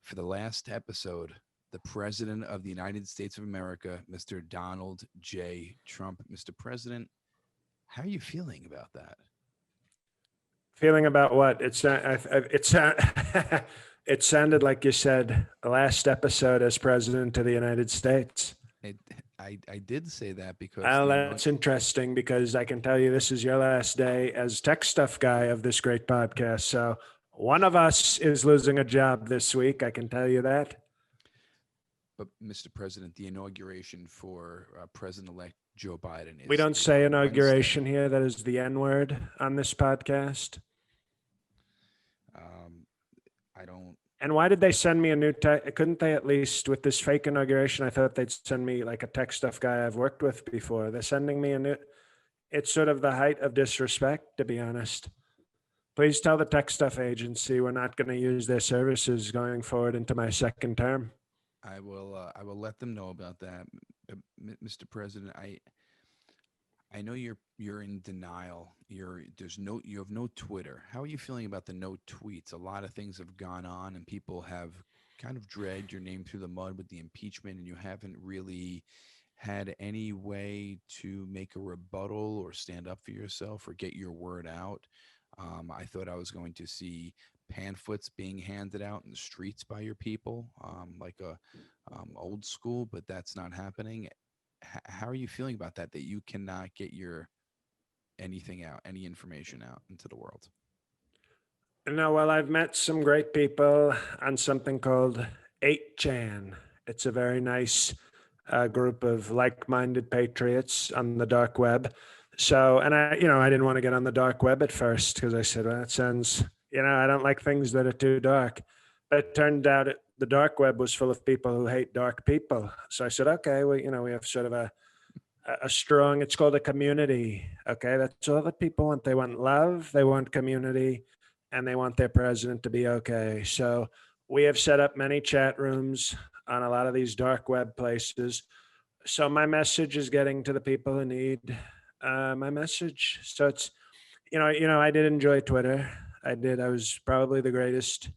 for the last episode, the President of the United States of America, Mr. Donald J. Trump. Mr. President, how are you feeling about that? Feeling about what? It sounded like you said the last episode as president of the United States. It, I did say that because Well, that's interesting because I can tell you this is your last day as tech stuff guy of this great podcast. So one of us is losing a job this week. I can tell you that. But Mr. President, the inauguration for President-elect Joe Biden is. We don't say inauguration here. That is the N word on this podcast. I don't. And why did they send me a new tech? Couldn't they at least with this fake inauguration? I thought they'd send me like a tech stuff guy I've worked with before. They're sending me a new. It's sort of the height of disrespect, to be honest. Please tell the tech stuff agency we're not going to use their services going forward into my second term. I will. I will let them know about that, Mr. President. I know you're in denial. You have no Twitter. How are you feeling about the no tweets? A lot of things have gone on, and people have kind of dragged your name through the mud with the impeachment, and you haven't really had any way to make a rebuttal or stand up for yourself or get your word out. I thought I was going to see pamphlets being handed out in the streets by your people, like a old school, but that's not happening. How are you feeling about that? That you cannot get anything out, any information out into the world? No, well, I've met some great people on something called 8chan. It's a very nice group of like-minded patriots on the dark web. So, and I didn't want to get on the dark web at first because I said, well, that sounds, I don't like things that are too dark. But it turned out the dark web was full of people who hate dark people. So I said, okay, well, we have sort of a strong, it's called a community. Okay. That's all that people want. They want love, they want community, and they want their president to be okay. So we have set up many chat rooms on a lot of these dark web places. So my message is getting to the people who need my message. So it's, I did enjoy Twitter. I was probably the greatest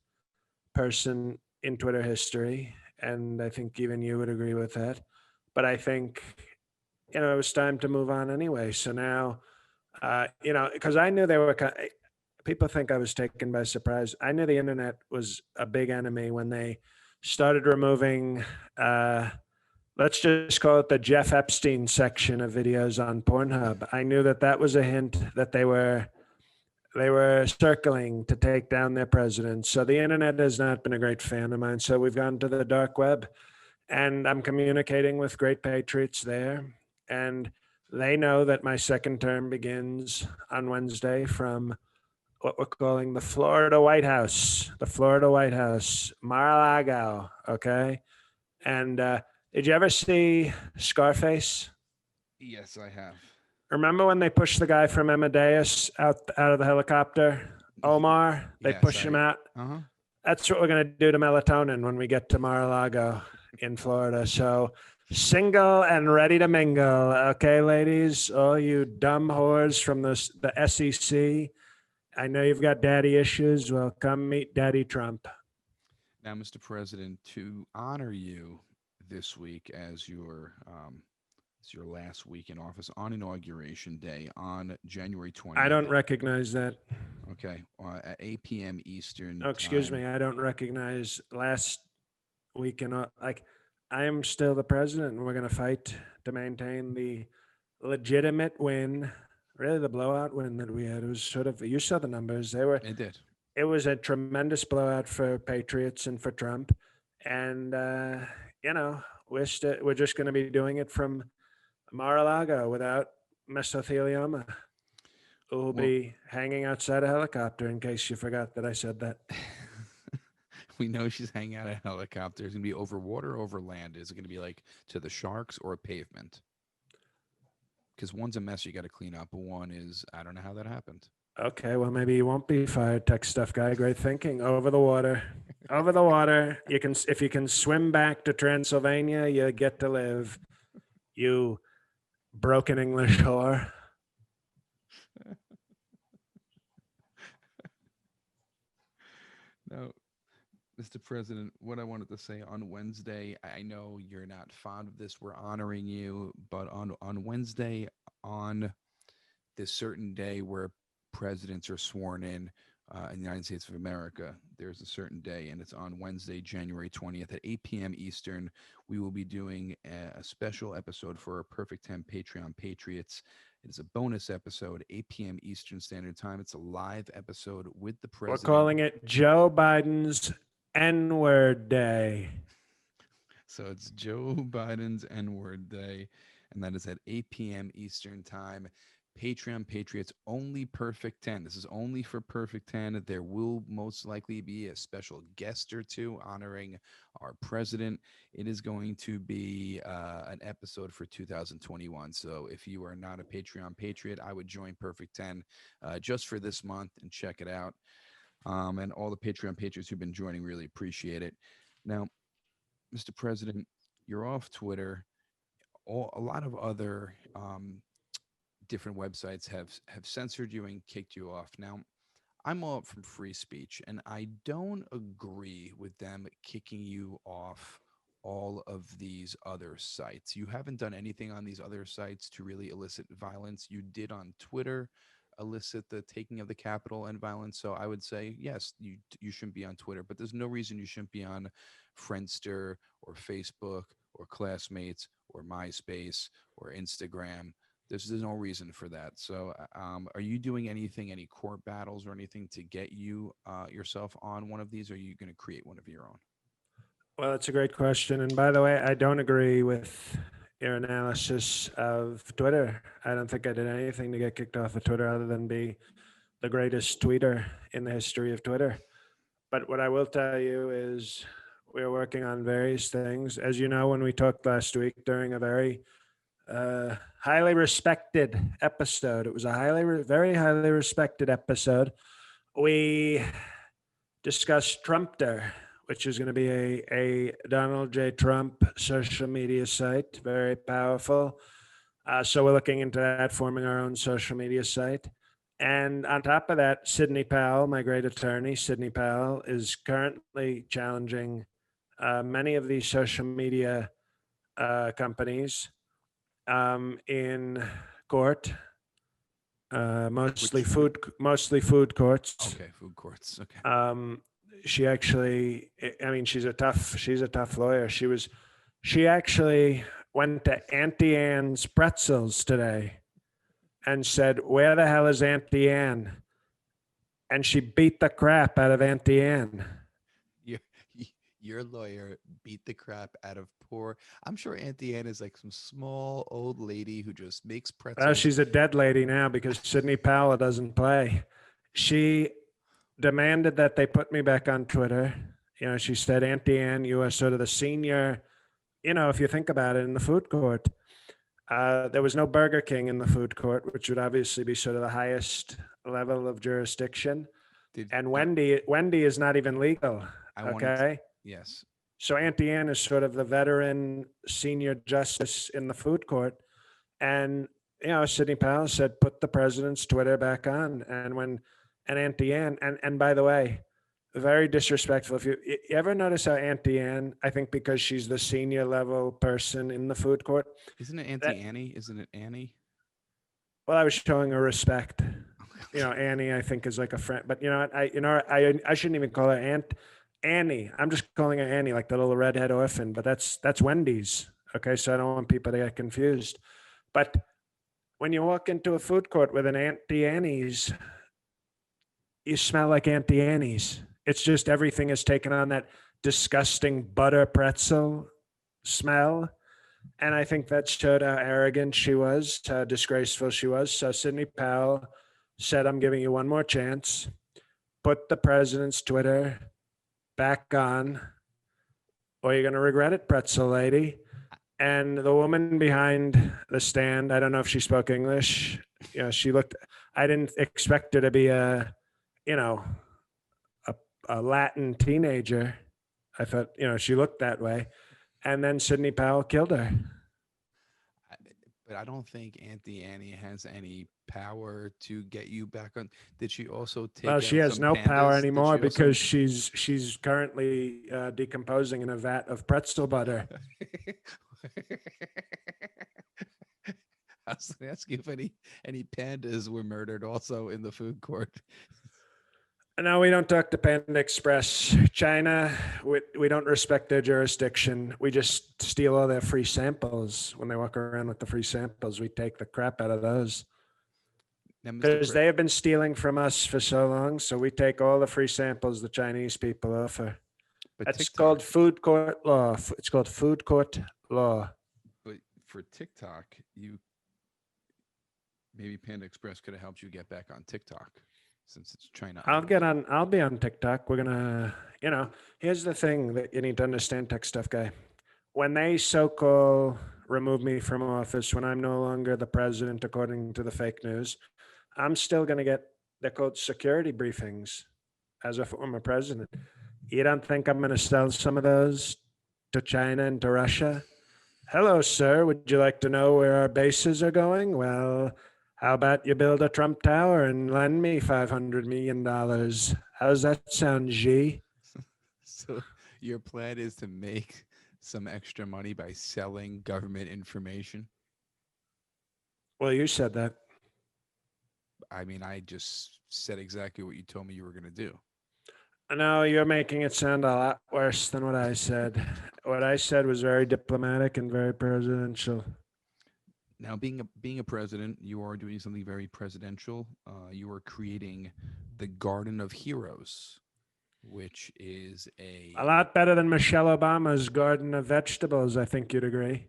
person in Twitter history. And I think even you would agree with that. But I think, it was time to move on anyway. So now, because I knew people think I was taken by surprise. I knew the internet was a big enemy when they started removing, let's just call it the Jeff Epstein section of videos on Pornhub. I knew that was a hint that they were circling to take down their president. So the internet has not been a great fan of mine. So we've gone to the dark web, and I'm communicating with great patriots there. And they know that my second term begins on Wednesday from what we're calling the Florida White House, Mar-a-Lago. Okay. And did you ever see Scarface? Yes, I have. Remember when they pushed the guy from Amadeus out of the helicopter? Omar, they pushed him out. Uh-huh. That's what we're going to do to Melatonin when we get to Mar-a-Lago in Florida. So single and ready to mingle. Okay, ladies, all you dumb whores from the SEC. I know you've got daddy issues. Well, come meet Daddy Trump. Now, Mr. President, to honor you this week as your last week in office on Inauguration Day on January 20th. I don't recognize that. Okay. At 8 p.m. Eastern. Oh, excuse me. I don't recognize last week I am still the president, and we're going to fight to maintain the legitimate win, really the blowout win that we had. It was sort of, you saw the numbers. It did. It was a tremendous blowout for patriots and for Trump. And, we're just going to be doing it from Mar-a-Lago without mesothelioma, who will be hanging outside a helicopter, in case you forgot that I said that. We know she's hanging out a helicopter. It's going to be over water, over land. Is it going to be like to the sharks or a pavement? Because one's a mess you got to clean up. One is, I don't know how that happened. Okay, well, maybe you won't be fired, tech stuff guy. Great thinking. Over the water. Over the water. If you can swim back to Transylvania, you get to live. You broken English whore. No, Mr. President, what I wanted to say on Wednesday, I know you're not fond of this. We're honoring you, but on Wednesday, on this certain day where presidents are sworn in the United States of America, there's a certain day, and it's on Wednesday, January 20th at 8 p.m. Eastern. We will be doing a special episode for our Perfect 10 Patreon Patriots. It is a bonus episode, 8 p.m. Eastern Standard Time. It's a live episode with the We're president. calling it Joe Biden's N-word day. So it's Joe Biden's N word day, and that is at 8 p.m. Eastern Time. Patreon Patriots only Perfect 10. This is only for Perfect 10. There will most likely be a special guest or two honoring our president. It is going to be an episode for 2021. So if you are not a Patreon Patriot, I would join Perfect 10 just for this month and check it out. And all the Patreon Patriots who've been joining really appreciate it. Now, Mr. President, you're off Twitter. A lot of other different websites have censored you and kicked you off. Now, I'm all up from free speech, and I don't agree with them kicking you off all of these other sites. You haven't done anything on these other sites to really elicit violence. You did on Twitter elicit the taking of the Capitol and violence. So I would say, yes, you shouldn't be on Twitter, but there's no reason you shouldn't be on Friendster or Facebook or Classmates or MySpace or Instagram. There's no reason for that. So, are you doing anything, any court battles or anything to get you yourself on one of these? Or are you going to create one of your own? Well, that's a great question. And by the way, I don't agree with your analysis of Twitter. I don't think I did anything to get kicked off of Twitter other than be the greatest tweeter in the history of Twitter. But what I will tell you is we're working on various things. As you know, when we talked last week during a very highly respected episode, it was a very highly respected episode. We discussed Trumpter, which is going to be a Donald J. Trump social media site, very powerful. So we're looking into that, forming our own social media site. And on top of that, Sidney Powell, my great attorney, Sidney Powell, is currently challenging many of these social media companies in court, mostly food courts. Okay, food courts. Okay. She actually, I mean, she's a tough lawyer. She actually went to Auntie Anne's Pretzels today and said, "Where the hell is Auntie Anne?" And she beat the crap out of Auntie Anne. Your, your lawyer beat the crap out of poor. I'm sure Auntie Anne is like some small old lady who just makes pretzels. She's a dead lady now because Sidney Powell doesn't play. She demanded that they put me back on Twitter. You know, she said, "Auntie Anne, you are sort of the senior, you know, if you think about it, in the food court." There was no Burger King in the food court, which would obviously be sort of the highest level of jurisdiction. And Wendy is not even legal. Okay. Yes. So Auntie Anne is sort of the veteran senior justice in the food court. And, you know, Sidney Powell said, put the president's Twitter back on. And Auntie Anne, and by the way, very disrespectful. If you ever notice how Auntie Anne, I think because she's the senior level person in the food court. Isn't it Auntie Annie? Isn't it Annie? Well, I was showing her respect. You know, Annie, I think, is like a friend. But you know, I shouldn't even call her Aunt Annie. I'm just calling her Annie, like the little redhead orphan. But that's Wendy's. Okay, so I don't want people to get confused. But when you walk into a food court with an Auntie Annie's, you smell like Auntie Annie's. It's just everything is taken on that disgusting butter pretzel smell. And I think that showed how arrogant she was, how disgraceful she was. So Sidney Powell said, "I'm giving you one more chance. Put the president's Twitter back on, or you're going to regret it, pretzel lady." And the woman behind the stand, I don't know if she spoke English. You know, I didn't expect her to be a Latin teenager. I thought, you know, she looked that way. And then Sidney Powell killed her. But I don't think Auntie Annie has any power to get you back on. Did she also Well, take she out has some no power pandas? Did anymore she also? because she's currently decomposing in a vat of pretzel butter. I was going to ask you if any pandas were murdered also in the food court. No, we don't talk to Panda Express. China, we don't respect their jurisdiction. We just steal all their free samples. When they walk around with the free samples, we take the crap out of those. Now, Mr. Because they have been stealing from us for so long. So we take all the free samples the Chinese people offer. But That's TikTok, called food court law. It's called food court law. but for TikTok, you maybe Panda Express could have helped you get back on TikTok since it's China owned. I'll be on TikTok. We're gonna, here's the thing that you need to understand, tech stuff guy. When they so-called remove me from office, when I'm no longer the president, according to the fake news, I'm still gonna get, they're called security briefings as a former president. You don't think I'm gonna sell some of those to China and to Russia? Hello, sir. Would you like to know where our bases are going? Well, how about you build a Trump Tower and lend me $500 million? How's that sound, G? So your plan is to make some extra money by selling government information. Well, you said that. I mean, I just said exactly what you told me you were going to do. No, you're making it sound a lot worse than what I said. What I said was very diplomatic and very presidential. Now, being a president, you are doing something very presidential. You are creating the Garden of Heroes, which is A lot better than Michelle Obama's garden of vegetables, I think you'd agree.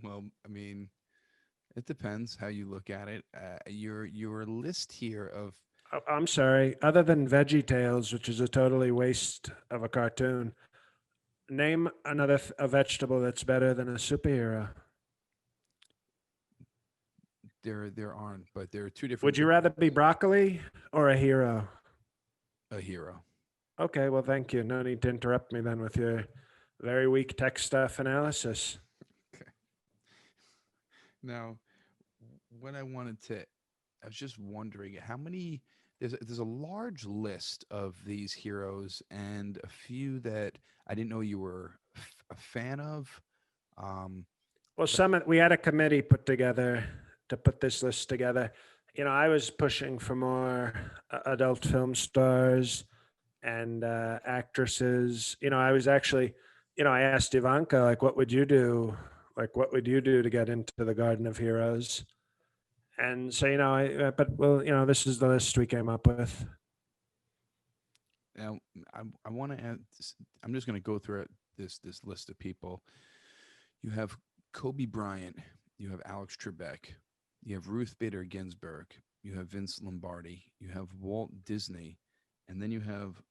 well, I mean, it depends how you look at it. Your list here of I'm sorry. Other than Veggie Tales, which is a totally waste of a cartoon, name another a vegetable that's better than a superhero. there aren't, but there are two different Would you rather be broccoli or a hero? a hero. Okay, well, thank you. No need to interrupt me then with your very weak tech stuff analysis. Okay. Now, what I wanted to, I was just wondering how many. There's a large list of these heroes and a few that I didn't know you were a fan of. Um, Well, we had a committee put together to put this list together. I was pushing for more adult film stars and actresses. I was actually, I asked Ivanka, like, what would you do? Like, what would you do to get into the Garden of Heroes? And so, but well, this is the list we came up with. Now, I want to add. I'm just going to go through this list of people. You have Kobe Bryant. You have Alex Trebek. You have Ruth Bader Ginsburg. You have Vince Lombardi. You have Walt Disney, and then you have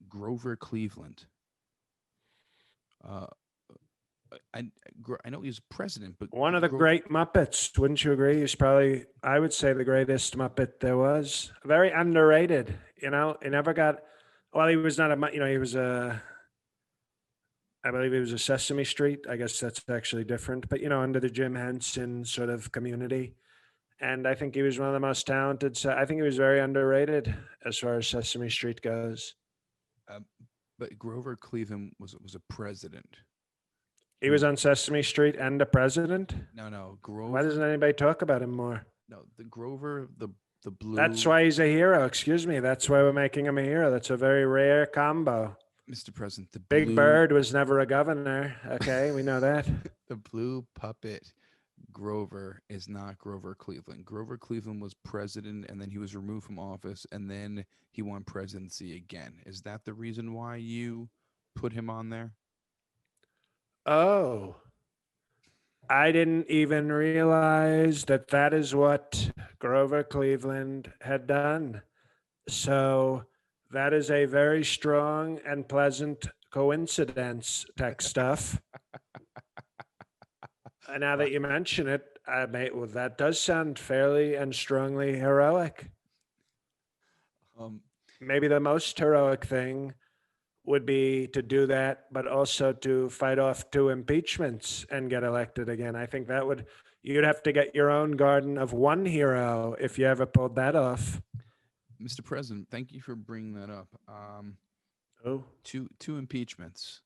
Grover Cleveland. Uh, I know he's president, but One of the great Muppets, wouldn't you agree? He's probably, I would say, the greatest Muppet there was. Very underrated. He never got. Well, he was not a. He was a. I believe he was a Sesame Street. I guess that's actually different, but under the Jim Henson sort of community. And I think he was one of the most talented. So I think he was very underrated as far as Sesame Street goes. But Grover Cleveland was a president. He was on Sesame Street and a president. No, Grover. Why doesn't anybody talk about him more? No, the Grover, the blue. That's why he's a hero. Excuse me. That's why we're making him a hero. That's a very rare combo. Mr. President, the Big Bird was never a governor. Okay, we know that. The blue puppet Grover is not Grover Cleveland. Grover Cleveland was president, and then he was removed from office, and then he won presidency again. Is that the reason why you put him on there? Oh, I didn't even realize that is what Grover Cleveland had done. So that is a very strong and pleasant coincidence, tech stuff. And now that you mention it, well, that does sound fairly and strongly heroic. Maybe the most heroic thing would be to do that, but also to fight off 2 impeachments and get elected again. I think that would, You'd have to get your own garden of one hero if you ever pulled that off. Mr. President, thank you for bringing that up. Oh, Two impeachments.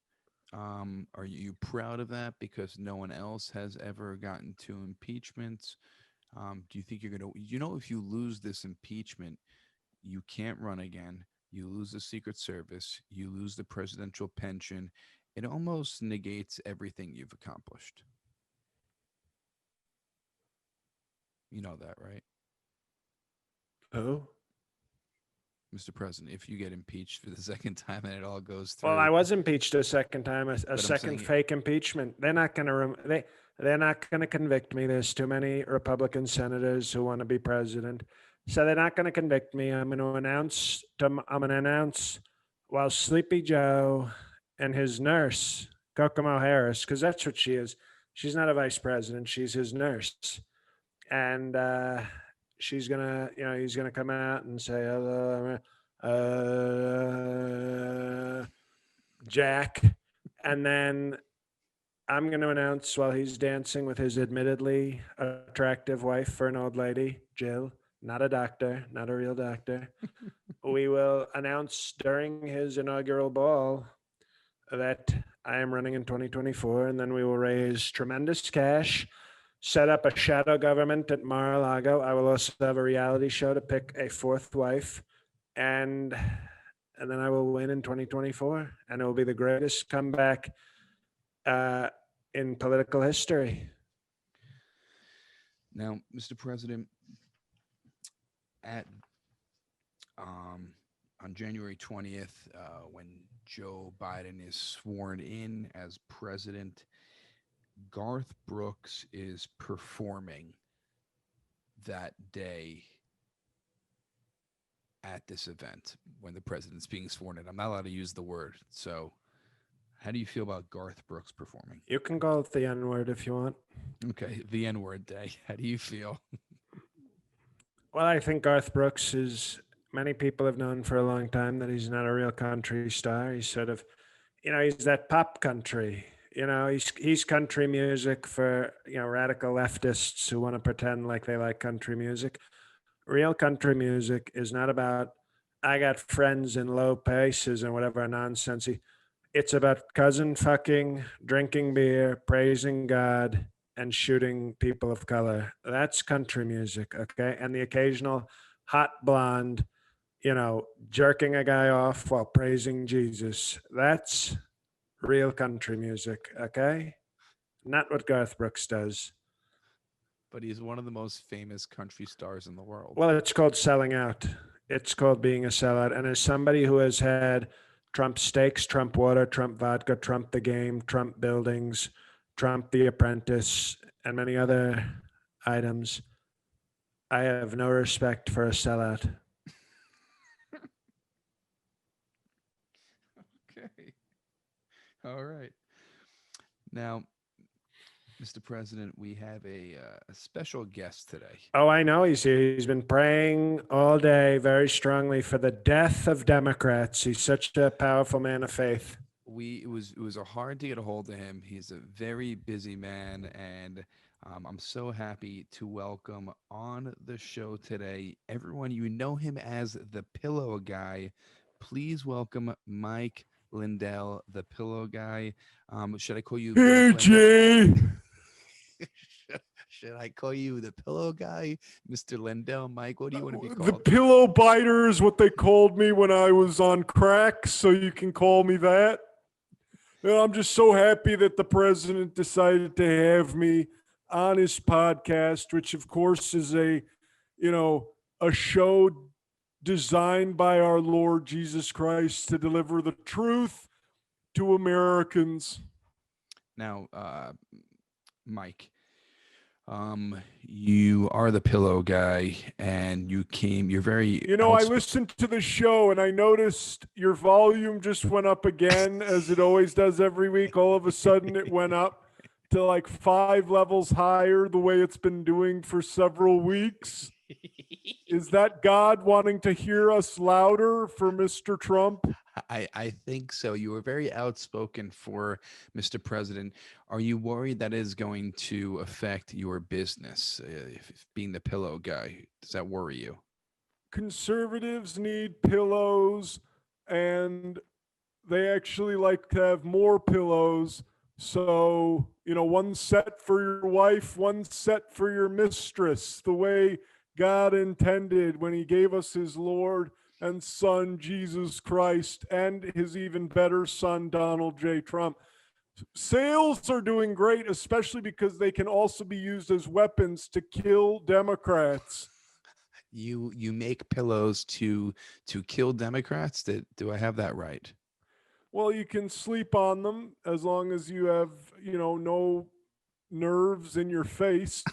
Are you proud of that because no one else has ever gotten two impeachments? Do you think you're going to, if you lose this impeachment, you can't run again. You lose the Secret Service. You lose the presidential pension. It almost negates everything you've accomplished. You know that, right? oh. Mr. President, if you get impeached for the second time and it all goes Well, through. I was impeached a second time, a I'm second saying- fake impeachment. They're not going to they're not going to convict me. There's too many Republican senators who want to be president, so they're not going to convict me. I'm going to announce while Sleepy Joe and his nurse Kokomo Harris, because that's what she is. She's not a vice president. She's his nurse, and she's gonna, he's gonna come out and say hello. Jack, and then I'm going to announce while he's dancing with his admittedly attractive wife for an old lady, Jill, not a doctor, not a real doctor. We will announce during his inaugural ball that I am running in 2024, and then we will raise tremendous cash, set up a shadow government at Mar-a-Lago. I will also have a reality show to pick a fourth wife, and then I will win in 2024, and it will be the greatest comeback in political history. Now, Mr. President, at on January 20th, when Joe Biden is sworn in as president, Garth Brooks is performing that day at this event when the president's being sworn in. I'm not allowed to use the word. So how do you feel about Garth Brooks performing? You can call it the N-word if you want. Okay, the N-word day. How do you feel? Well, I think Garth Brooks is, many people have known for a long time that he's not a real country star. He's sort of, he's that pop country. He's country music for, radical leftists who want to pretend like they like country music. Real country music is not about, I got friends in low places and whatever nonsense. It's about cousin fucking, drinking beer, praising God, and shooting people of color. That's country music, okay? And the occasional hot blonde, jerking a guy off while praising Jesus. That's real country music, okay? Not what Garth Brooks does. But he's one of the most famous country stars in the world. Well, it's called selling out. It's called being a sellout. And as somebody who has had Trump steaks, Trump water, Trump vodka, Trump the game, Trump buildings, Trump the apprentice, and many other items, I have no respect for a sellout. Okay. All right. Now, Mr. President, we have a special guest today. Oh, I know he's here. He's been praying all day very strongly for the death of Democrats. He's such a powerful man of faith. It was hard to get a hold of him. He's a very busy man, and I'm so happy to welcome on the show today everyone. You know him as the Pillow Guy. Please welcome Mike Lindell, the Pillow Guy. Should I call you? Hey, Jay. Should I call you the Pillow Guy, Mr. Lindell? Mike, what do you want to be The called? pillow biter is what they called me when I was on crack, so you can call me that. And I'm just so happy that the president decided to have me on his podcast, which of course is a show designed by our Lord Jesus Christ to deliver the truth to Americans. Now, Mike, you are the Pillow Guy, and you're very I listened to the show and I noticed your volume just went up again, as it always does every week. All of a sudden it went up to like 5 levels higher, the way it's been doing for several weeks. Is that God wanting to hear us louder for Mr. Trump? I think so. You were very outspoken for Mr. President. Are you worried that is going to affect your business, if being the pillow guy? Does that worry you? Conservatives need pillows, and they actually like to have more pillows. So, one set for your wife, one set for your mistress, the way God intended when He gave us His Lord and Son, Jesus Christ, and His even better Son, Donald J. Trump. Sales are doing great, especially because they can also be used as weapons to kill Democrats. You make pillows to kill Democrats? Do I have that right? Well, you can sleep on them as long as you have, no nerves in your face.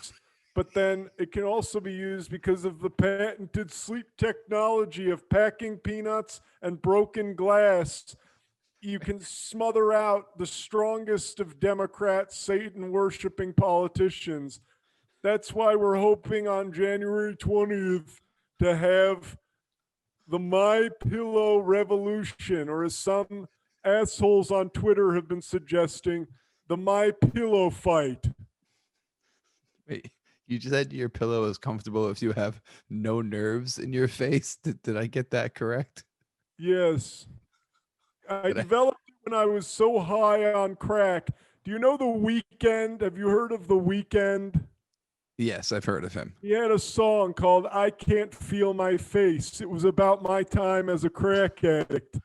But then it can also be used because of the patented sleep technology of packing peanuts and broken glass. You can smother out the strongest of Democrats, Satan worshiping politicians. That's why we're hoping on January 20th to have the My Pillow revolution, or as some assholes on Twitter have been suggesting, the My Pillow fight. Wait, you just said your pillow is comfortable if you have no nerves in your face. Did I get that correct? Yes. I Did I? developed it when I was so high on crack. Do you know The Weeknd? Have you heard of The Weeknd? Yes, I've heard of him. He had a song called I Can't Feel My Face. It was about my time as a crack addict.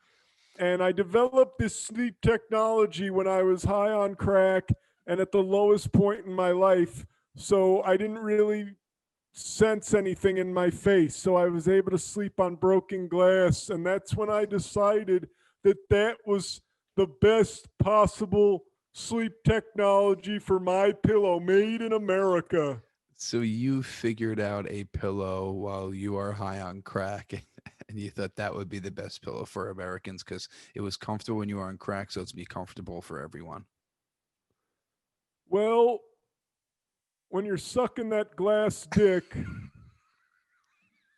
And I developed this sleep technology when I was high on crack and at the lowest point in my life. So I didn't really sense anything in my face. So I was able to sleep on broken glass. And that's when I decided that that was the best possible sleep technology for my pillow, made in America. So you figured out a pillow while you are high on crack, and you thought that would be the best pillow for Americans because it was comfortable when you were on crack, so it's be comfortable for everyone. Well, when you're sucking that glass dick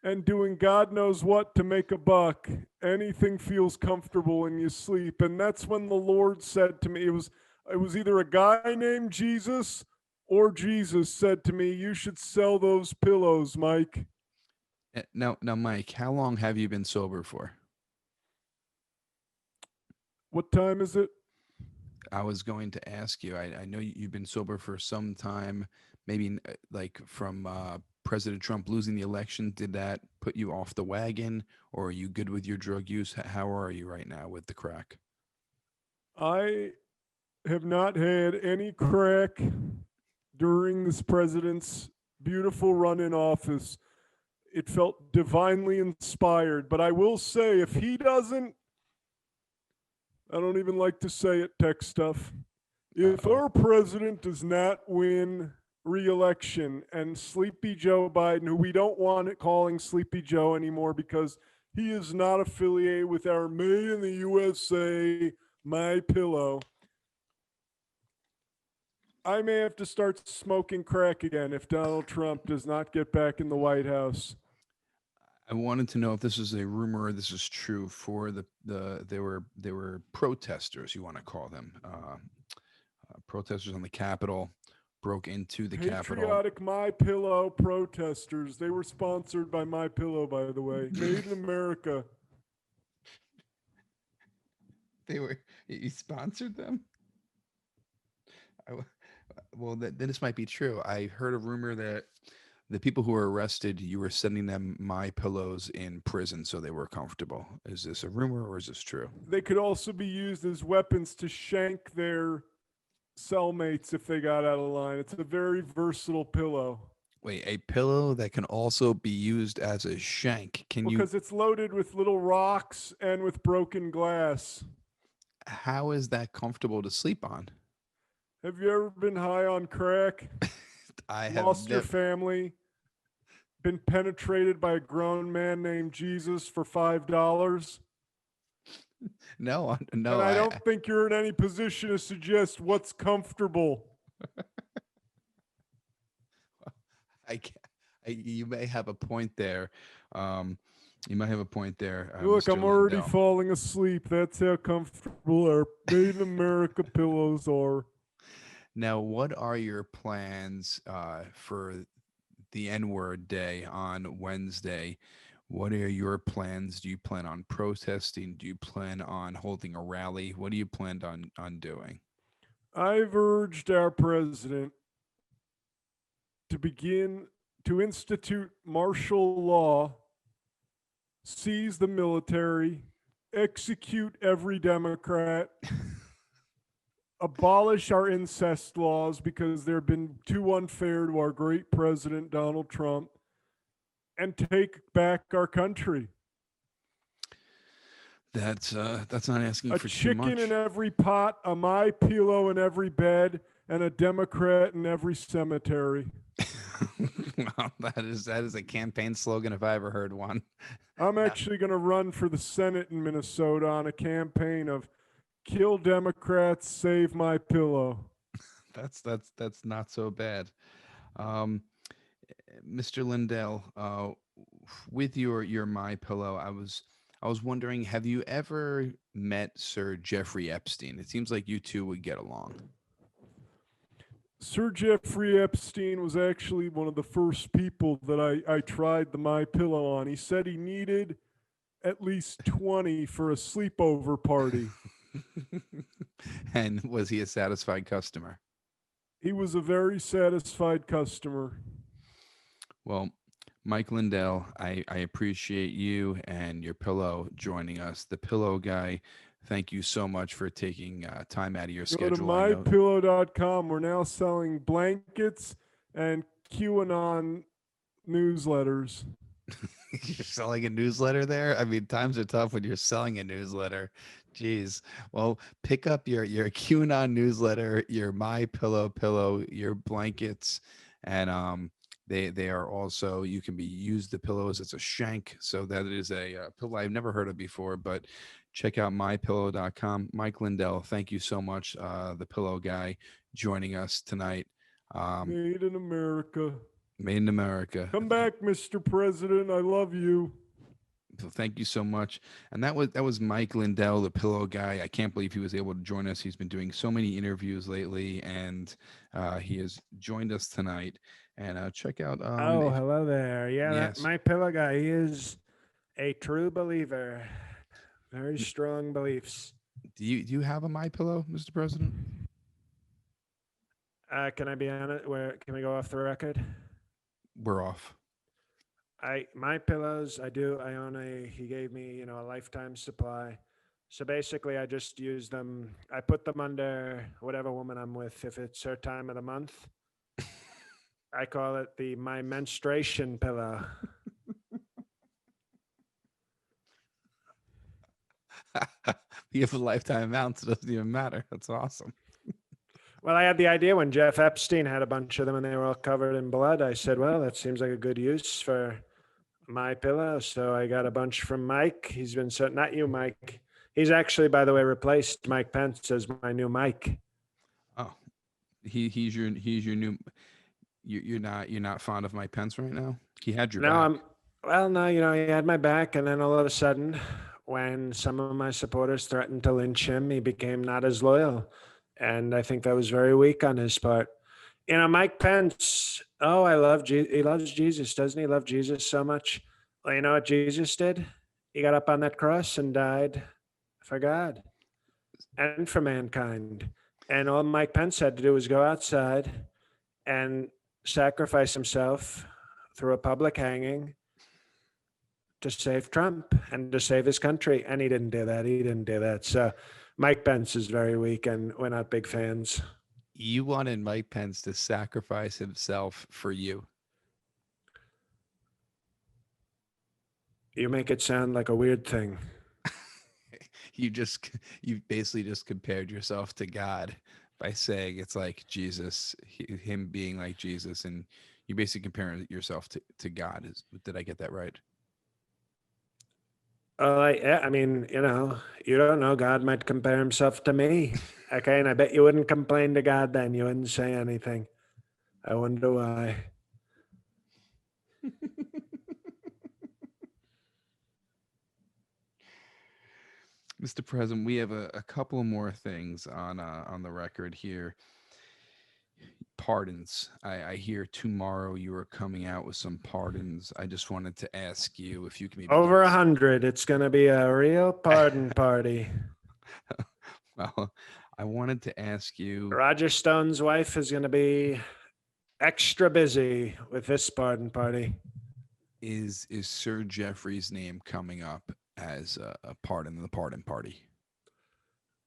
and doing God knows what to make a buck, anything feels comfortable when you sleep. And that's when the Lord said to me, it was either a guy named Jesus or Jesus said to me, you should sell those pillows, Mike. Now, Mike, how long have you been sober for? What time is it? I was going to ask you. I know you've been sober for some time, maybe like from President Trump losing the election. Did that put you off the wagon, or are you good with your drug use? How are you right now with the crack? I have not had any crack during this president's beautiful run in office. It felt divinely inspired. But I will say, if he doesn't, I don't even like to say it, tech stuff. If Oh, our president does not win re-election and Sleepy Joe Biden, who we don't want it calling Sleepy Joe anymore because he is not affiliated with our Made in the USA, My Pillow, I may have to start smoking crack again if Donald Trump does not get back in the White House. I wanted to know if this is a rumor or this is true for there were protesters, you want to call them, protesters on the Capitol, broke into the Capitol. Patriotic My Pillow protesters. They were sponsored by My Pillow, by the way. Made in America. They were you sponsored them. Well, then this might be true. I heard a rumor that the people who were arrested, you were sending them my pillows in prison so they were comfortable. Is this a rumor or is this true? They could also be used as weapons to shank their cellmates if they got out of line. It's a very versatile pillow. Wait, a pillow that can also be used as a shank. Can you? Because it's loaded with little rocks and with broken glass. How is that comfortable to sleep on? Have you ever been high on crack? I have Lost your never. family? Been penetrated by a grown man named Jesus for $5? No, And no. I don't think you're in any position to suggest what's comfortable. I, ca- you may have a point there. Um, You might have a point there, Look, Mr. I'm already Lindell. falling asleep. That's how comfortable our Made in America pillows are. Now, what are your plans for the N-word day on Wednesday? What are your plans? Do you plan on protesting? Do you plan on holding a rally? What do you plan on doing? I've urged our president to begin to institute martial law, seize the military, execute every Democrat, abolish our incest laws because they've been too unfair to our great president, Donald Trump, and take back our country. That's not asking A for too chicken much. in every pot, a my pillow in every bed, and a Democrat in every cemetery. Well, that is a campaign slogan if I ever heard one. I'm Now, actually going to run for the Senate in Minnesota on a campaign of kill Democrats, save my pillow. that's not so bad. Um, Mr. Lindell, with your My Pillow, I was wondering, have you ever met Sir Jeffrey Epstein? It seems like you two would get along. Sir Jeffrey Epstein was actually one of the first people that I tried the My Pillow on. He said he needed at least 20 for a sleepover party. And was he a satisfied customer? He was a very satisfied customer. Well, Mike Lindell, I appreciate you and your pillow joining us. The Pillow Guy, thank you so much for taking time out of your Go to schedule. I know mypillow.com. We're now selling blankets and QAnon newsletters. you're selling a newsletter there. I mean, times are tough when you're selling a newsletter. Jeez. Well, pick up your QAnon newsletter, your My Pillow, your blankets, and they are also, you can be use the pillows. It's a shank, so that is a pillow I've never heard of before. But check out mypillow.com. Mike Lindell, thank you so much, the Pillow Guy, joining us tonight. Made in America. Made in America. Come back, Mr. President. I love you. So thank you so much. And that was Mike Lindell, the Pillow Guy. I can't believe he was able to join us. He's been doing so many interviews lately, and he has joined us tonight. And check out. Oh, hello there. Yeah, yes. My Pillow Guy, he is a true believer. Very strong beliefs. Do you have a My Pillow, Mr. President? Can I be on it? Where can we go off the record? We're off. My pillows, I do. I own he gave me, a lifetime supply. So basically I just use them. I put them under whatever woman I'm with. If it's her time of the month, I call it my menstruation pillow. You have a lifetime amount, so it doesn't even matter. That's awesome. Well, I had the idea when Jeff Epstein had a bunch of them and they were all covered in blood. I said, well, that seems like a good use for My Pillow. So I got a bunch from Mike. He's been so, not you, Mike. He's actually, by the way, replaced Mike Pence as my new Mike. Oh, he's your new. You're not fond of Mike Pence right now. He had your back. No, he had my back, and then all of a sudden, when some of my supporters threatened to lynch him, he became not as loyal. And I think that was very weak on his part. Mike Pence, I love Jesus. He loves Jesus, doesn't he? Love Jesus so much. Well, you know what Jesus did? He got up on that cross and died for God and for mankind. And all Mike Pence had to do was go outside and sacrifice himself through a public hanging to save Trump and to save his country. And he didn't do that. So Mike Pence is very weak, and we're not big fans. You wanted Mike Pence to sacrifice himself for you. You make it sound like a weird thing. You basically just compared yourself to God by saying it's like Jesus, him being like Jesus, and you basically comparing yourself to God. Did I get that right? Yeah, I mean, you don't know. God might compare himself to me. Okay, and I bet you wouldn't complain to God then. You wouldn't say anything. I wonder why. Mr. President, we have a couple more things on the record here. Pardons. I hear tomorrow you are coming out with some pardons. I just wanted to ask you if you can maybe Over 100. It's going to be a real pardon party. Well, I wanted to ask you. Roger Stone's wife is going to be extra busy with this pardon party. Is Sir Jeffrey's name coming up as a pardon in the pardon party?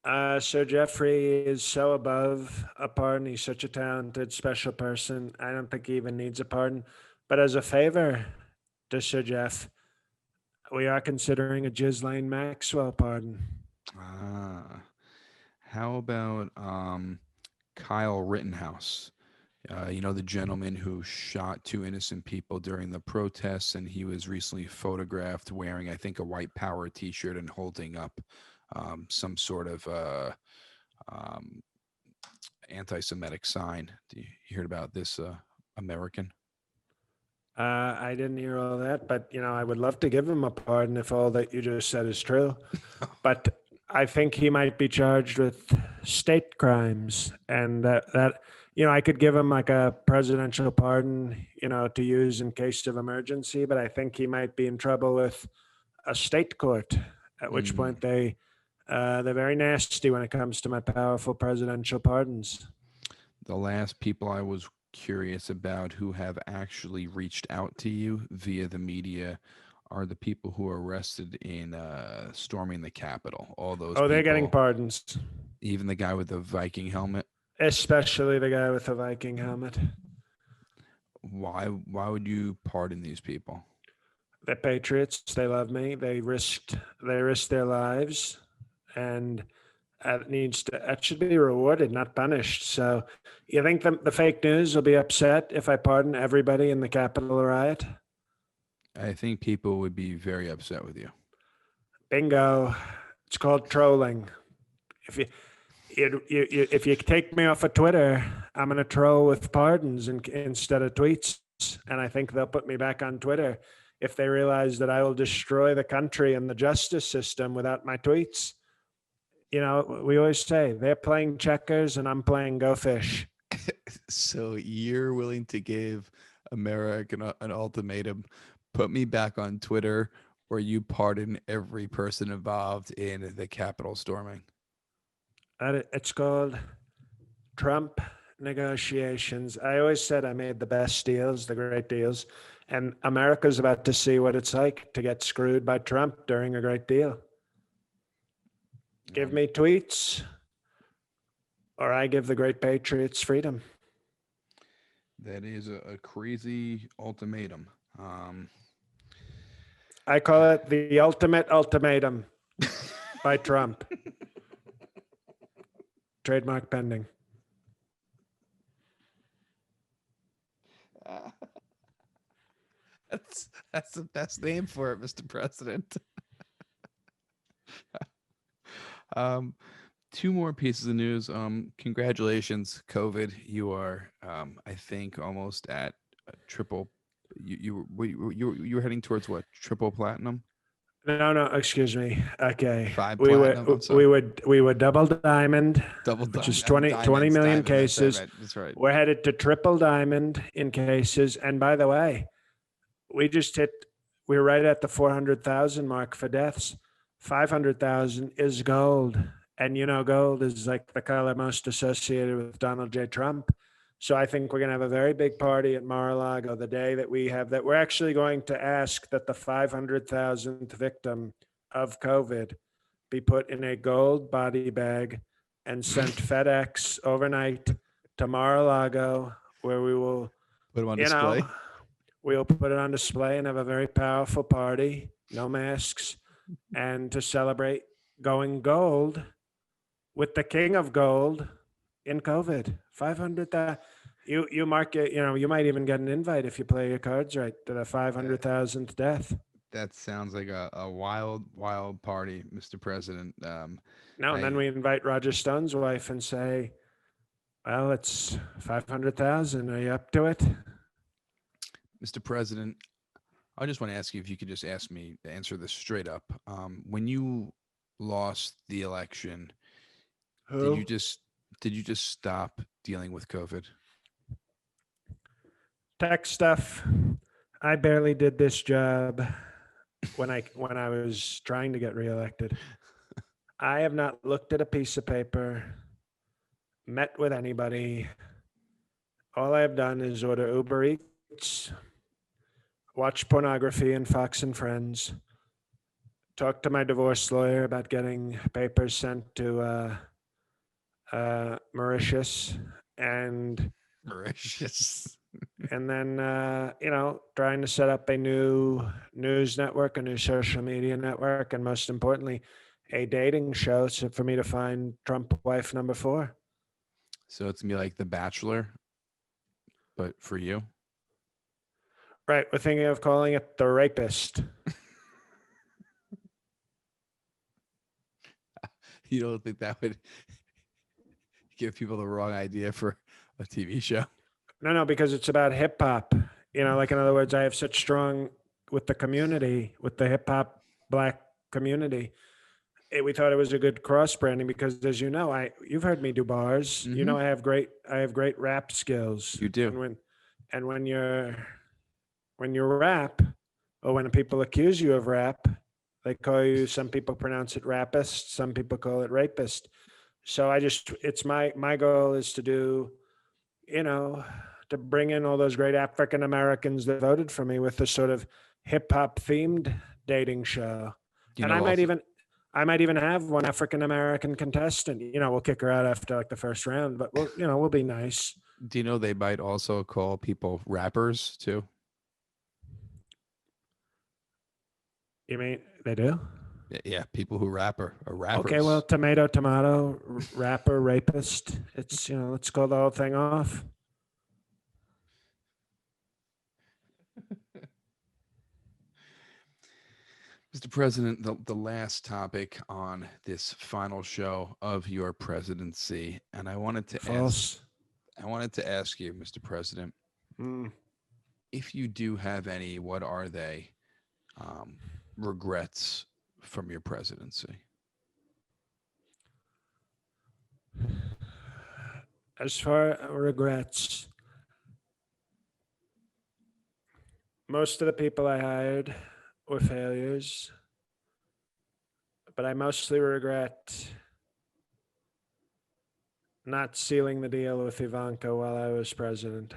Sir Jeffrey is so above a pardon. He's such a talented, special person. I don't think he even needs a pardon. But as a favor to Sir Jeff, we are considering a Ghislaine Maxwell pardon. How about Kyle Rittenhouse? The gentleman who shot 2 innocent people during the protests, and he was recently photographed wearing, I think, a white power T-shirt and holding up some sort of anti-Semitic sign. You heard about this American? I didn't hear all that, but I would love to give him a pardon if all that you just said is true. But I think he might be charged with state crimes, and that I could give him like a presidential pardon, to use in case of emergency, but I think he might be in trouble with a state court, at which point they're very nasty when it comes to my powerful presidential pardons. The last people I was curious about who have actually reached out to you via the media are the people who were arrested in storming the Capitol. All those they're getting people, pardons. even the guy with the Viking helmet. Especially the guy with the Viking helmet. Why would you pardon these people? They're patriots. They love me. They risked their lives, and that should be rewarded, not punished. So you think the fake news will be upset if I pardon everybody in the Capitol riot? I think people would be very upset with you. Bingo. It's called trolling. If you take me off of Twitter, I'm going to troll with pardons instead of tweets. And I think they'll put me back on Twitter if they realize that I will destroy the country and the justice system without my tweets. We always say they're playing checkers and I'm playing Go Fish. So you're willing to give America an ultimatum: put me back on Twitter, or you pardon every person involved in the Capitol storming? It's called Trump negotiations. I always said I made the best deals, the great deals, and America's about to see what it's like to get screwed by Trump during a great deal. Give me tweets, or I give the great patriots freedom. That is a crazy ultimatum. I call it the ultimate ultimatum by Trump. Trademark pending. That's the best name for it, Mr. President. 2 more pieces of news. Congratulations, COVID. You are, I think, almost at triple. You were heading towards what? Triple platinum? No, excuse me. Okay. 5 we platinum. We would double diamond, which is 20 million cases. That's right. We're headed to triple diamond in cases. And by the way, we're right at the 400,000 mark for deaths. 500,000 is gold. And gold is like the color most associated with Donald J. Trump. So I think we're going to have a very big party at Mar-A-Lago the day that we have that. We're actually going to ask that the 500,000th victim of COVID be put in a gold body bag and sent FedEx overnight to Mar-a-Lago, where we will put them on display. We'll put it on display and have a very powerful party, no masks, and to celebrate going gold with the king of gold in COVID. 500,000. You mark it. You might even get an invite if you play your cards right to the 500,000th death. That sounds like a wild party, Mr. President. And then we invite Roger Stone's wife and say, well, it's 500,000. Are you up to it? Mr. President, I just want to ask you if you could just answer this straight up. When you lost the election, Who? did you just stop dealing with COVID? Tech stuff. I barely did this job when I was trying to get reelected. I have not looked at a piece of paper, met with anybody. All I have done is order Uber Eats, watch pornography and Fox and Friends, talk to my divorce lawyer about getting papers sent to Mauritius, and Mauritius. then trying to set up a new news network, a new social media network, and most importantly, a dating show for me to find Trump wife number 4. So it's gonna be like The Bachelor, but for you. Right, we're thinking of calling it The Rapist. You don't think that would give people the wrong idea for a TV show? No, because it's about hip hop. Like in other words, I have such strong with the community, with the hip hop black community. We thought it was a good cross branding because, as you know, you've heard me do bars. You know, I have great rap skills. You do. And when you rap, or when people accuse you of rap, they call you. Some people pronounce it rapist. Some people call it rapist. So it's my goal is to do, to bring in all those great African Americans that voted for me with this sort of hip hop themed dating show. And I might even have one African American contestant. We'll kick her out after like the first round, but we'll be nice. Do you know they might also call people rappers too? You mean they do? Yeah, people who rap are rappers. Okay, well, tomato, rapper, rapist. It's let's call the whole thing off. Mr. President, the last topic on this final show of your presidency, and I wanted to ask you, Mr. President, if you do have any, what are they? Regrets from your presidency? As far as regrets, most of the people I hired were failures, but I mostly regret not sealing the deal with Ivanka while I was president.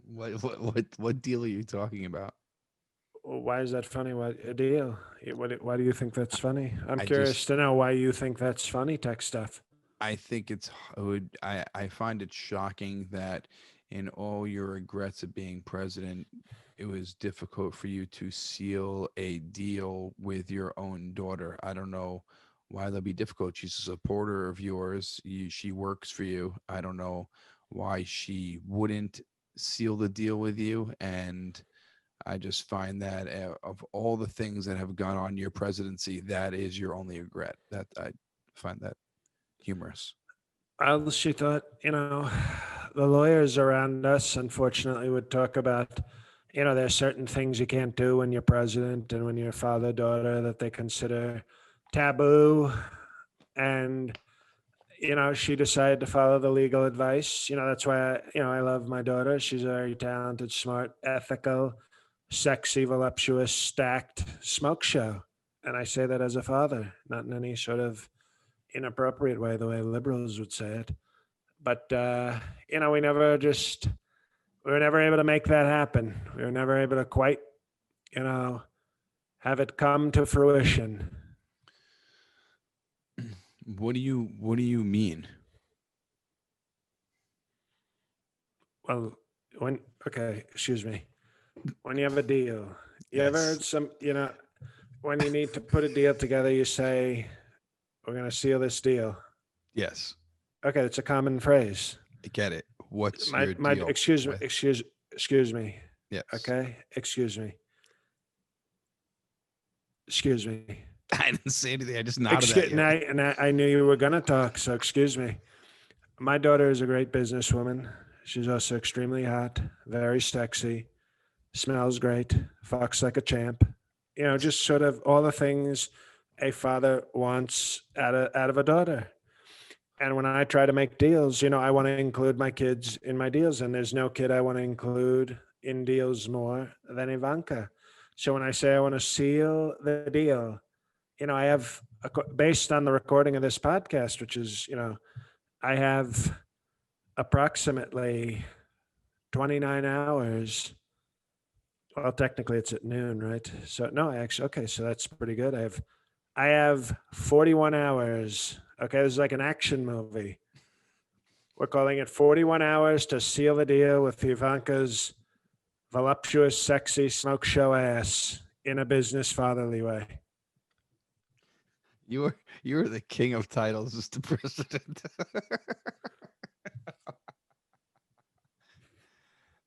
What deal are you talking about? Why is that funny? What a deal? Why do you think that's funny? I'm curious to know why you think that's funny, tech stuff. I think I find it shocking that in all your regrets of being president, it was difficult for you to seal a deal with your own daughter. I don't know why that'd be difficult. She's a supporter of yours. She works for you. I don't know why she wouldn't seal the deal with you. And I just find that of all the things that have gone on your presidency, that is your only regret. That I find that humorous. Well, she thought, the lawyers around us, unfortunately, would talk about, there's certain things you can't do when you're president and when you're father-daughter that they consider taboo. And, she decided to follow the legal advice. That's why, I love my daughter. She's a very talented, smart, ethical, sexy, voluptuous, stacked smoke show. And I say that as a father, not in any sort of inappropriate way, the way liberals would say it. But, we were never able to make that happen. We were never able to quite, have it come to fruition. What do you mean? Well, excuse me. When you have a deal, you ever heard when you need to put a deal together, you say, we're going to seal this deal. Yes. Okay, it's a common phrase. I get it. What's your deal? Excuse me. Yes. Okay, excuse me. Excuse me. I didn't say anything. I just nodded at you. And I knew you were going to talk, so excuse me. My daughter is a great businesswoman. She's also extremely hot, very sexy, smells great, fucks like a champ. Just sort of all the things a father wants out of a daughter. And when I try to make deals, I want to include my kids in my deals, and there's no kid I want to include in deals more than Ivanka. So when I say I want to seal the deal, I have, based on the recording of this podcast, which is, I have approximately 29 hours. Well, technically it's at noon, right? So no, actually, okay, so that's pretty good. I have 41 hours. Okay, this is like an action movie. We're calling it 41 hours to seal the deal with Ivanka's voluptuous, sexy smoke show ass in a business fatherly way. You are the king of titles, Mr. President.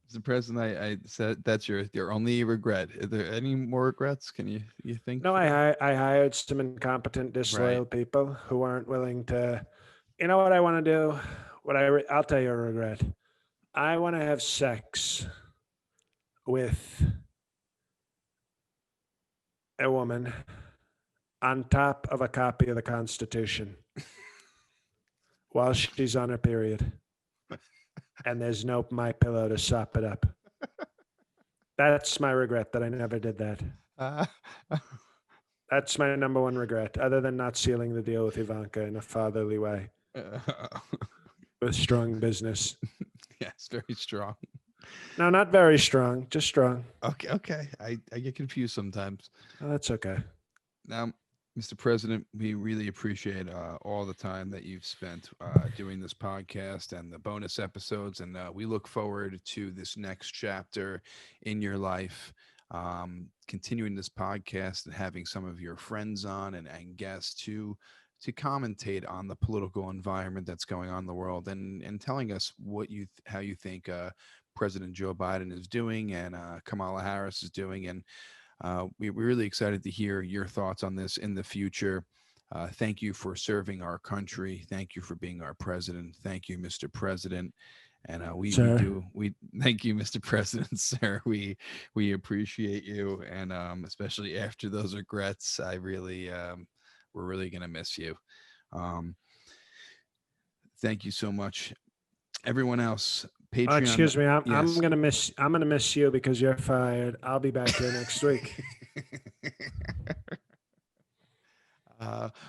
Mr. President, I said that's your only regret. Are there any more regrets? Can you think? No, I hired some incompetent, disloyal people who aren't willing to. You know what I want to do? I'll tell you a regret. I want to have sex with a woman on top of a copy of the Constitution while she's on her period, and there's no My Pillow to sop it up. That's my regret, that I never did that. That's my number one regret, other than not sealing the deal with Ivanka in a fatherly way with strong business. Yes, very strong. No, not very strong, just strong. Okay. I get confused sometimes. Oh, that's okay. Now, Mr. President, we really appreciate all the time that you've spent doing this podcast and the bonus episodes, and we look forward to this next chapter in your life, continuing this podcast and having some of your friends on and guests to commentate on the political environment that's going on in the world, and telling us how you think President Joe Biden is doing and Kamala Harris is doing, and we're really excited to hear your thoughts on this in the future. Thank you for serving our country. Thank you for being our president. Thank you, Mr. President. And we thank you, Mr. President, sir. We appreciate you, and especially after those regrets, we're really gonna miss you. Thank you so much, everyone else. Patreon. Excuse me, I'm gonna miss you because you're fired. I'll be back here next week.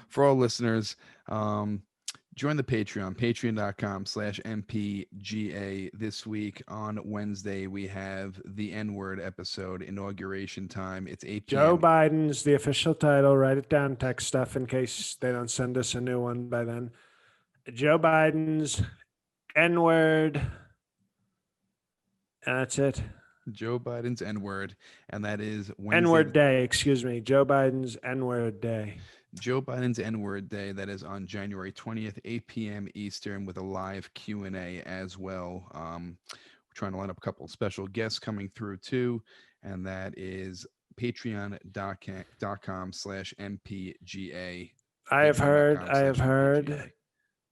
For all listeners, join the patreon.com/MPGA. This week on Wednesday, we have the N-word episode, inauguration time. It's 8 p.m. Joe Biden's the official title. Write it down, tech stuff, in case they don't send us a new one by then. Joe Biden's N-word. And that's it. Joe Biden's N-word, and that is Wednesday. N-word day, excuse me. Joe Biden's N-word day. Joe Biden's N-word day. That is on January 20th, 8 p.m. Eastern, with a live Q&A as well. We're trying to line up a couple of special guests coming through too, and that is patreon.com/MPGA. I have heard.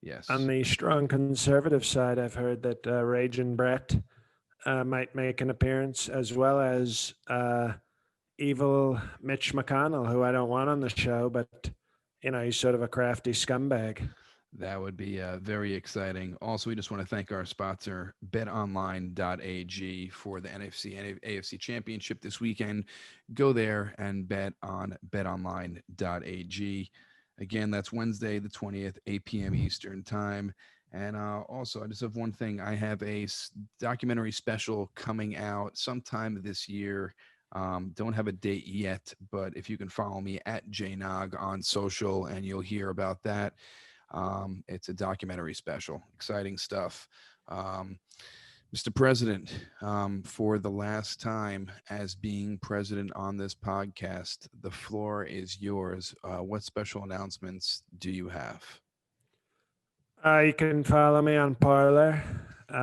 Yes. On the strong conservative side, I've heard that Raging Brett might make an appearance, as well as evil Mitch McConnell, who I don't want on the show, but he's sort of a crafty scumbag. That would be very exciting. Also, we just want to thank our sponsor, betonline.ag, for the NFC and AFC Championship this weekend. Go there and bet on betonline.ag. Again, that's Wednesday the 20th, 8 p.m. Eastern time. And also, I just have one thing. I have a documentary special coming out sometime this year. Don't have a date yet, but if you can follow me at JNog on social, and you'll hear about that. It's a documentary special. Exciting stuff. Mr. President, for the last time as being president on this podcast, the floor is yours. What special announcements do you have? You can follow me on Parler.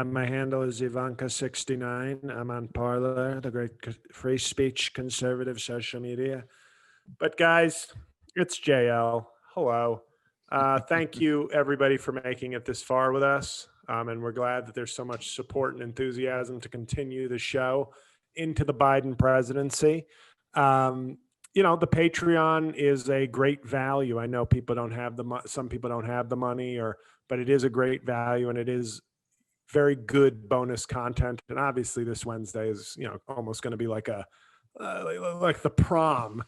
My handle is Ivanka69. I'm on Parler, the great free speech conservative social media. But guys, it's JL. Hello. Thank you, everybody, for making it this far with us. And we're glad that there's so much support and enthusiasm to continue the show into the Biden presidency. the Patreon is a great value. I know people don't have some people don't have the money, but it is a great value, and it is very good bonus content. And obviously this Wednesday is, almost going to be like like the prom,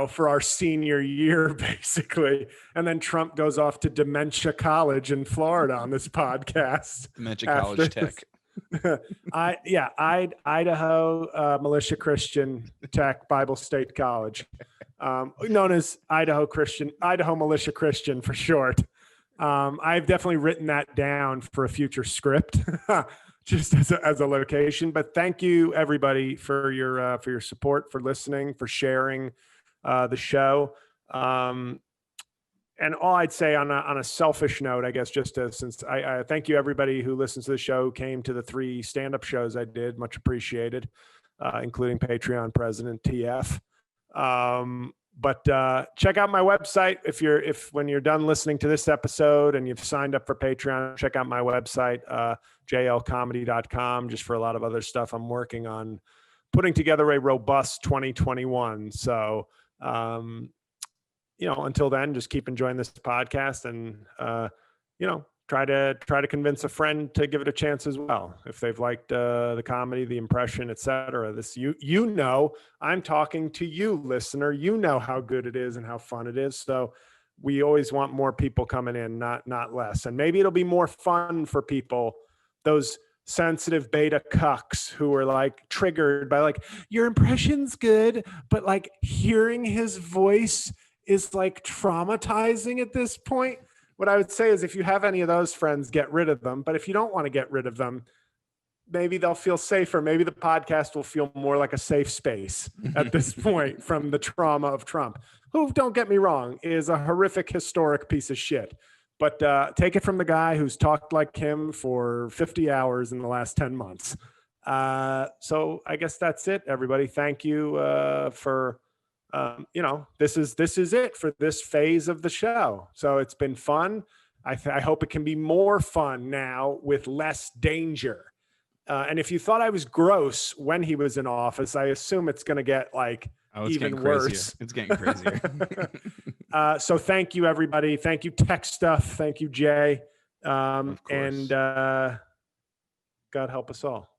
for our senior year, basically. And then Trump goes off to Dementia College in Florida on this podcast. Dementia College Tech. Idaho Militia Christian Tech Bible State College, known as Idaho Militia Christian for short. I've definitely written that down for a future script, just as a location. But thank you everybody for your support, for listening, for sharing the show. And all I'd say on a selfish note, I guess, since I thank you everybody who listens to the show, came to the 3 stand-up shows I did, much appreciated, including Patreon President TF. But check out my website when you're done listening to this episode and you've signed up for Patreon. Check out my website, jlcomedy.com, just for a lot of other stuff. I'm working on putting together a robust 2021. So, until then, just keep enjoying this podcast and, try to convince a friend to give it a chance as well. If they've liked the comedy, the impression, etc. This, I'm talking to you, listener. You know how good it is and how fun it is. So we always want more people coming in, not less. And maybe it'll be more fun for people, those sensitive beta cucks who are like triggered by like, your impression's good, but like hearing his voice is like traumatizing at this point. What I would say is, if you have any of those friends, get rid of them. But if you don't want to get rid of them, maybe they'll feel safer. Maybe the podcast will feel more like a safe space at this point from the trauma of Trump, who, don't get me wrong, is a horrific, historic piece of shit. But take it from the guy who's talked like him for 50 hours in the last 10 months. So I guess that's it, everybody. Thank you for... this is it for this phase of the show. So it's been fun. I hope it can be more fun now with less danger. And if you thought I was gross when he was in office, I assume it's going to get even worse. It's getting crazier. So thank you, everybody. Thank you, Tech Stuff. Thank you, Jay. And God help us all.